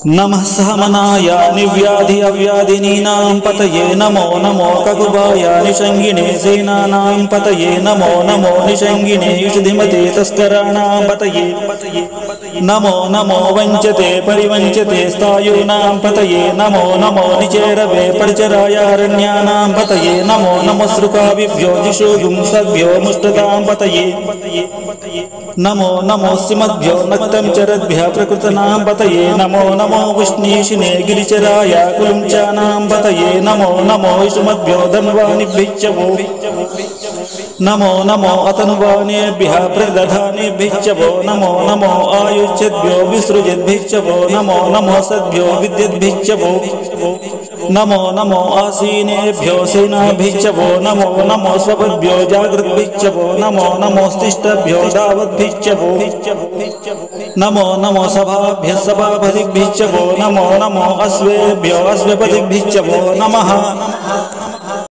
नमः सहमनाय निव्याधि अव्याधिनीनां पतये नमो नमो ककुबाय निषङ्गिणे सेनानां पतये नमो नमो निषङ्गिणे युषधिमते तस्कराणां पतये नमो नमो वञ्चते परिवञ्चते स्थायूनां पतये नमो नमो निचेरवे परिचरायारण्यानां पतये नमो नमो सृकाविभ्यो दिशोगुंसभ्यो मुष्टतां पतये नमो नमो सिमद्भ्यो नक्तं चरद्भ्यः प्रकृतनां पतये नमो नमो विष्णीशिने गिरिचराय कुलुञ्चानां पतये नमो नमो इषुमद्भ्यो धन्वानिभ्यश्चवो नमो नमो अतनुवानेभ्यः प्रदधानेभ्यश्चवो नमो नमो आयुष्यद्भ्यो विसृजद्भ्यश्चवो नमो नमो सद्भ्यो विद्यद्भ्यश्चवो नमो नमो आसीनेभ्यो सेनाभ्यश्चवो नमो नमो स्वपद्भ्यो जागृद्भ्यश्चवो नमो नमोस्तिष्ठभ्यो दावद्भ्यश्चवो नमो नमो सभाभ्यः सभापतिभ्यश्चवो नमो नमो अश्वेभ्यो अश्वपतिभ्यश्चवो नमः।